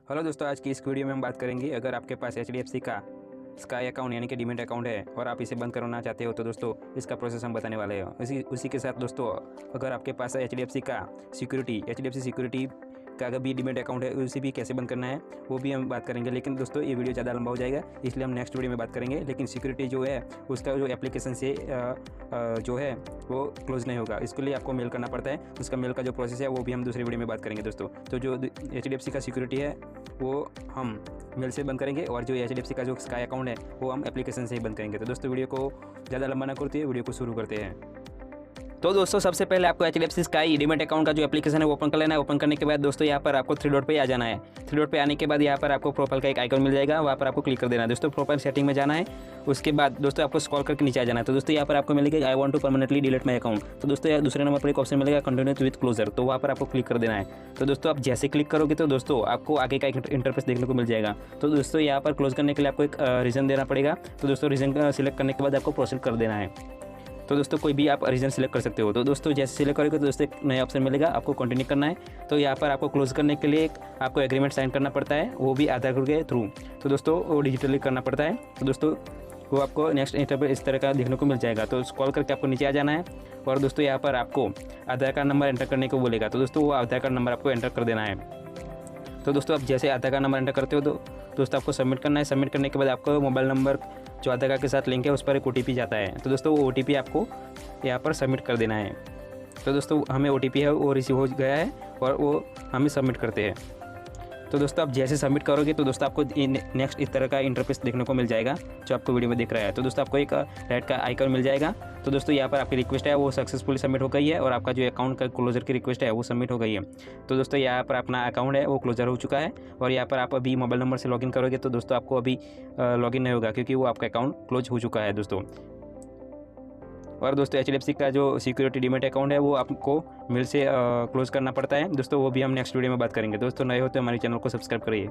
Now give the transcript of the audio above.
Hello दोस्तों, आज की इस वीडियो में हम बात करेंगे अगर आपके पास HDFC का स्काई अकाउंट यानी कि डीमैट अकाउंट है और आप इसे बंद करना चाहते हो तो दोस्तों इसका प्रोसेस हम बताने वाले हैं। उसी के साथ दोस्तों, अगर आपके पास HDFC का सिक्योरिटी का अगर भी डीमैट अकाउंट है उसे भी कैसे बंद करना है वो भी हम बात करेंगे। लेकिन दोस्तों ये वीडियो ज़्यादा लंबा हो जाएगा, इसलिए हम नेक्स्ट वीडियो में बात करेंगे। लेकिन सिक्योरिटी जो है उसका जो एप्लीकेशन से जो है वो क्लोज नहीं होगा, इसके लिए आपको मेल करना पड़ता है। उसका मेल का जो प्रोसेस है वो भी हम दूसरी वीडियो में बात करेंगे दोस्तों। तो जो HDFC का सिक्योरिटी है वो हम मेल से बंद करेंगे और जो HDFC का जो स्काई अकाउंट है वो हम एप्लीकेशन से ही बंद करेंगे। तो दोस्तों वीडियो को ज़्यादा लंबा ना करते हुए वीडियो को शुरू करते हैं। तो दोस्तों सबसे पहले आपको HDFC स्काई डीमैट अकाउंट का जो एप्लीकेशन है वो ओपन कर लेना है। ओपन करने के बाद दोस्तों यहाँ पर आपको 3 डॉट पे आ जाना है। 3 डॉट पे आने के बाद यहाँ पर आपको प्रोफाइल का एक आइकन मिल जाएगा, वहाँ पर आपको क्लिक कर देना है। दोस्तों प्रोफाइल सेटिंग में जाना है, उसके बाद दोस्तों आपको स्क्रॉल करके नीचे आ जाना है। तो दोस्तों यहाँ पर आपको मिलेगा I want to permanently delete my account. तो दोस्तों यहाँ दूसरे नंबर पर एक ऑप्शन मिलेगा कंटिन्यू विद क्लोजर, तो वहाँ पर आपको क्लिक कर देना है। तो दोस्तों आप जैसे क्लिक करोगे तो दोस्तों आपको आगे का एक इंटरफेस देखने को मिल जाएगा। तो दोस्तों यहाँ पर क्लोज करने के लिए आपको एक रीज़न देना पड़ेगा। तो दोस्तों रीज़न सिलेक्ट करने के बाद आपको प्रोसीड कर देना है। तो दोस्तों कोई भी आप रीजन सिलेक्ट कर सकते हो। तो दोस्तों जैसे सिलेक्ट करोगे तो दोस्तों एक नया ऑप्शन मिलेगा, आपको कंटिन्यू करना है। तो यहाँ पर आपको क्लोज करने के लिए आपको एग्रीमेंट साइन करना पड़ता है, वो भी आधार कार्ड के थ्रू। तो दोस्तों वो डिजिटली करना पड़ता है। तो दोस्तों वो आपको नेक्स्ट इंटरफेस इस तरह का देखने को मिल जाएगा। तो स्क्रॉल करके आपको नीचे आ जाना है और दोस्तों यहाँ पर आपको आधार कार्ड नंबर एंटर करने को बोलेगा। तो दोस्तों वो आधार कार्ड नंबर आपको एंटर कर देना है। तो दोस्तों आप जैसे आधार कार्ड नंबर एंटर करते हो तो दोस्तों आपको सबमिट करना है। सबमिट करने के बाद आपको मोबाइल नंबर जो आधार कार्ड के साथ लिंक है उस पर एक OTP जाता है। तो दोस्तों वो OTP आपको यहाँ पर सबमिट कर देना है। तो दोस्तों हमें OTP है वो रिसीव हो गया है और वो हमें सबमिट करते हैं। तो दोस्तों आप जैसे सबमिट करोगे तो दोस्तों आपको नेक्स्ट इस तरह का इंटरफेस देखने को मिल जाएगा जो आपको वीडियो में दिख रहा है। तो दोस्तों आपको एक रेड का आइकन मिल जाएगा। तो दोस्तों यहाँ पर आपकी रिक्वेस्ट है वो सक्सेसफुली सबमिट हो गई है और आपका जो अकाउंट का क्लोजर की रिक्वेस्ट है वो सबमिट हो गई है। तो दोस्तों यहाँ पर अपना अकाउंट है वो क्लोजर हो चुका है और यहाँ पर आप अभी मोबाइल नंबर से लॉगिन करोगे तो दोस्तों आपको अभी लॉगिन नहीं होगा क्योंकि वो आपका अकाउंट क्लोज हो चुका है दोस्तों। और दोस्तों HDFC का जो सिक्योरिटी डीमैट अकाउंट है वो आपको मेल से क्लोज करना पड़ता है दोस्तों, वो भी हम नेक्स्ट वीडियो में बात करेंगे। दोस्तों नए हो तो हमारे चैनल को सब्सक्राइब करिए।